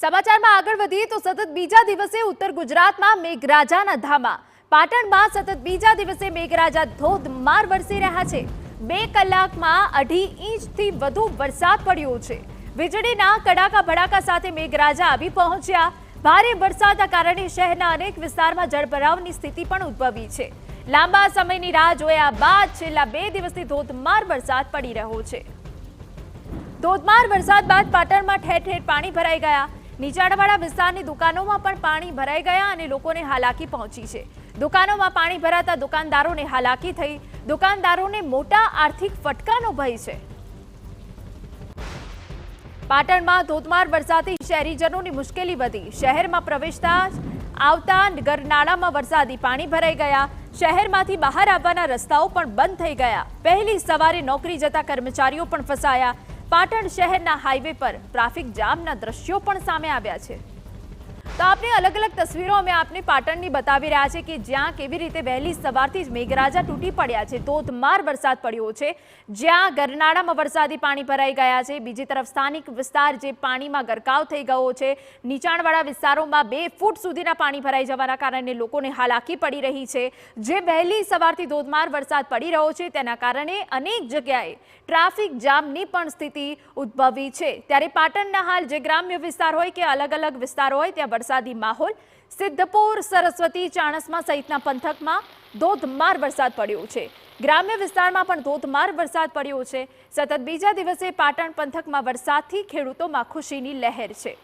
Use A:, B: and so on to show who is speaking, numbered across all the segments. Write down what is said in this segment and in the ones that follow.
A: સમાચારમાં આગળ વધીએ તો સતત બીજા દિવસે ઉત્તર ગુજરાતમાં મેઘરાજાના ધામા. પાટણમાં સતત બીજા દિવસે મેઘરાજા ધોધમાર વરસી રહ્યા છે. 2 કલાકમાં 2.5 ઇંચથી વધુ વરસાદ પડ્યો છે. વીજળીના કડાકા ભડાકા સાથે મેઘરાજા આવી પહોંચ્યા. ભારે વરસાદના કારણે શહેરના અનેક વિસ્તારમાં જળભરાવની સ્થિતિ પણ ઉદ્ભવી છે. લાંબા સમયની રાહ જોયા બાદ છેલ્લા 2 દિવસથી ધોધમાર વરસાદ પડી રહ્યો છે. ધોધમાર વરસાદ બાદ પાટણમાં ઠેર ઠેર પાણી ભરાઈ ગયા. નીચાણવાળા વિસ્તારની દુકાનોમાં પણ પાણી ભરાઈ ગયા અને લોકોને હાલાકી પહોંચી છે. દુકાનોમાં પાણી ભરાતા દુકાનદારોને હાલાકી થઈ. દુકાનદારોને મોટા આર્થિક ફટકાનો ભય છે. પાટણમાં ધોધમાર વરસાદથી શહેરીજનોની મુશ્કેલી વધી. શહેરમાં પ્રવેશતા આવતા ગરનાળામાં વરસાદી પાણી ભરાઈ ગયા. શહેરમાંથી બહાર આવવાના રસ્તાઓ પણ બંધ થઈ ગયા. વહેલી સવારે નોકરી જતા કર્મચારીઓ પણ ફસાયા. પાટણ શહેરના હાઈવે પર ટ્રાફિક જામના દ્રશ્યો પણ સામે આવ્યા છે. તો આપને અલગ અલગ તસવીરો અમે આપને પાટણની બતાવી રહ્યા છે કે જ્યાં કેવી રીતે વહેલી સવારથી જ મેઘરાજા તૂટી પડ્યા છે. ધોધમાર વરસાદ પડ્યો છે. જ્યાં ગરનાળામાં વરસાદી પાણી ભરાઈ ગયા છે. બીજી તરફ સ્થાનિક વિસ્તાર જે પાણીમાં ગરકાવ થઈ ગયો છે. નીચાણવાળા વિસ્તારોમાં 2 ફૂટ સુધીના પાણી ભરાઈ જવાના કારણે લોકોને હાલાકી પડી રહી છે. જે વહેલી સવારથી ધોધમાર વરસાદ પડી રહ્યો છે તેના કારણે અનેક જગ્યાએ ટ્રાફિક જામની પણ સ્થિતિ ઉદ્ભવી છે. ત્યારે પાટણના હાલ જે ગ્રામ્ય વિસ્તાર હોય કે અલગ અલગ વિસ્તાર હોય ત્યાં વરસાદી માહોલ. સિદ્ધપુર, સરસ્વતી, ચાણસ્મા સહિતના પંથકમાં ધોધમાર વરસાદ પડ્યો છે. ગ્રામ્ય વિસ્તારમાં પણ ધોધમાર વરસાદ પડ્યો છે. સતત બીજા દિવસે પાટણ પંથકમાં વરસાદથી ખેડૂતોમાં ખુશીની લહેર છે.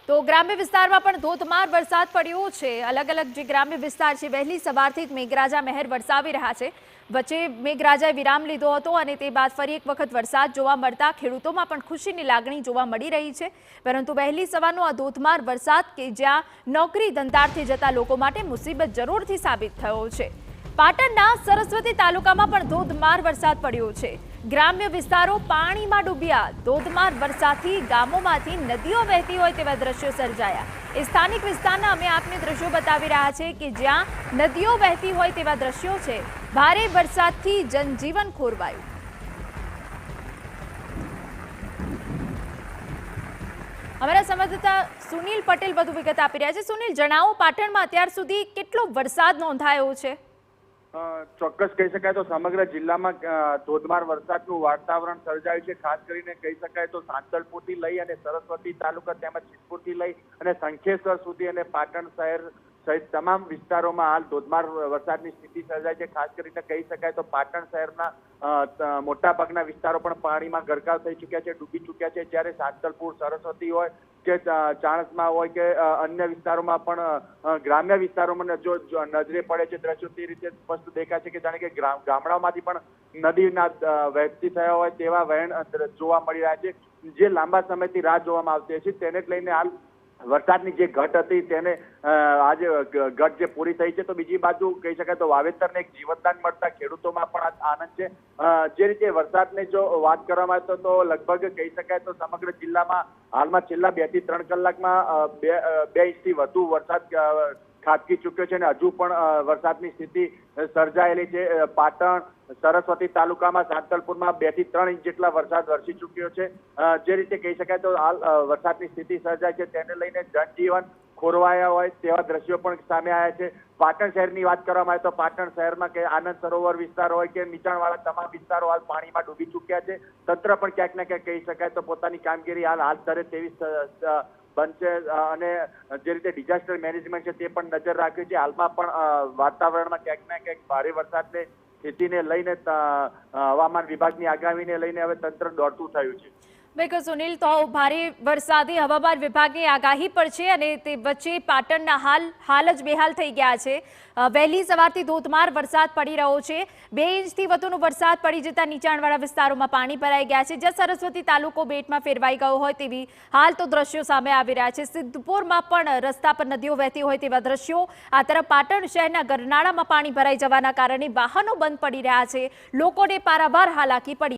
A: તો ગ્રામ્ય વિસ્તારમાં પણ ધોધમાર વરસાદ પડ્યો છે. અલગ અલગ જે ગ્રામ્ય વિસ્તાર છે વહેલી સવારથી જ મેઘરાજા મહેર વરસાવી રહ્યા છે. વચ્ચે મેઘરાજાએ વિરામ લીધો હતો અને તે બાદ ફરી એક વખત વરસાદ જોવા મળતા ખેડૂતોમાં પણ ખુશીની લાગણી જોવા મળી રહી છે. પરંતુ વહેલી સવારનો આ ધોધમાર વરસાદ કે જ્યાં નોકરી ધંધાર્થે જતા લોકો માટે મુસીબત જરૂરથી સાબિત થયો છે. પાટણના સરસ્વતી તાલુકામાં પણ ધોધમાર વરસાદ પડ્યો છે. ગ્રામ્ય વિસ્તારો પાણીમાં ડૂબ્યા. ધોધમાર વરસાદથી ગામોમાંથી નદીઓ વહેતી હોય તેવા દ્રશ્યો સર્જાયા. એ સ્થાનિક વિસ્તારના અમે આપને દ્રશ્યો બતાવી રહ્યા છે કે જ્યાં નદીઓ વહેતી હોય તેવા દ્રશ્યો છે. ભારે વરસાદથી જનજીવન ખોરવાયું. અમારા સંવાદદાતા સુનિલ પટેલ વધુ વિગત આપી રહ્યા છે. સુનિલ, જણાવો, પાટણમાં અત્યાર સુધી કેટલો વરસાદ નોંધાયો છે?
B: ચોક્કસ કહી શકાય તો સમગ્ર જિલ્લામાં ધોધમાર વરસાદનું વાતાવરણ સર્જાયું છે. ખાસ કરીને કહી શકાય તો સાંતલપુરથી લઈ અને સરસ્વતી તાલુકા તેમજ સિદ્ધપુરથી લઈ અને શંખેશ્વર સુધી અને પાટણ શહેર સહિત તમામ વિસ્તારોમાં હાલ ધોધમાર વરસાદની સ્થિતિ સર્જાય છે. ખાસ કરીને કહી શકાય તો પાટણ શહેરના મોટા ભાગના વિસ્તારો પણ પાણીમાં ગરકાવ થઈ ચૂક્યા છે, ડૂબી ચૂક્યા છે. જ્યારે સાંતલપુર, સરસ્વતી હોય કે ચાણસ્મા હોય કે અન્ય વિસ્તારોમાં પણ ગ્રામ્ય વિસ્તારોમાં જો નજરે પડે છે દ્રશ્યો તે રીતે સ્પષ્ટ દેખાય છે કે જાણે કે ગામડાઓમાંથી પણ નદીના વહેતી થયા હોય તેવા વહેણ જોવા મળી રહ્યા છે. જે લાંબા સમયથી રાહ જોવામાં આવતી છે તેને જ લઈને હાલ વરસાદની જે ઘટ હતી તેને આજે ઘટ જે પૂરી થઈ છે. તો બીજી બાજુ કહી શકાય તો વાવેતરને એક જીવતદાન મળતા ખેડૂતોમાં પણ આનંદ છે. જે રીતે વરસાદની જો વાત કરવામાં આવે તો લગભગ કહી શકાય તો સમગ્ર જિલ્લામાં હાલમાં છેલ્લા 2 થી 3 કલાકમાં 2 ઇંચથી વધુ વરસાદ ખાબકી ચૂક્યો છે અને હજુ પણ વરસાદની સ્થિતિ સર્જાયેલી છે. પાટણ, સરસ્વતી તાલુકામાં સાંતલપુરમાં 2 થી 3 ઇંચ જેટલા વરસાદ વરસી ચૂક્યો છે. જે રીતે કહી શકાય તો હાલ વરસાદની સ્થિતિ સર્જાય છે તેને લઈને જનજીવન ખોરવાયા હોય તેવા દ્રશ્યો પણ સામે આવ્યા છે. પાટણ શહેરની વાત કરવામાં આવે તો પાટણ શહેરમાં કે આનંદ સરોવર વિસ્તાર હોય કે નીચાણવાળા તમામ વિસ્તારો હાલ પાણીમાં ડૂબી ચૂક્યા છે. તંત્ર પણ ક્યાંક ને ક્યાંક કહી શકાય તો પોતાની કામગીરી હાથ ધરે તેવી બનશે અને જે રીતે ડિઝાસ્ટર મેનેજમેન્ટ છે તે પણ નજર રાખી છે. હાલમાં પણ વાતાવરણમાં ક્યાંક ને ક્યાંક ભારે વરસાદને સ્થિતિને લઈને હવામાન વિભાગની આગાહીને લઈને હવે તંત્ર દોડતું થયું છે.
A: બિલકુલ સુનિલ, તો ભારે વરસાદી હવામાન વિભાગની આગાહી પર છે અને તે વચ્ચે પાટણના હાલ જ બેહાલ થઈ ગયા છે. વહેલી સવારથી ધોધમાર વરસાદ પડી રહ્યો છે. 2 ઇંચથી વધુનો વરસાદ પડી જતા નીચાણવાળા વિસ્તારોમાં પાણી ભરાઈ ગયા છે. જ્યાં સરસ્વતી તાલુકો બેટમાં ફેરવાઈ ગયો હોય તેવી હાલ તો દ્રશ્યો સામે આવી રહ્યા છે. સિદ્ધપુરમાં પણ રસ્તા પર નદીઓ વહેતી હોય તેવા દ્રશ્યો. આ તરફ પાટણ શહેરના ગરનાળામાં પાણી ભરાઈ જવાના કારણે વાહનો બંધ પડી રહ્યા છે. લોકોને પારાવાર હાલાકી પડી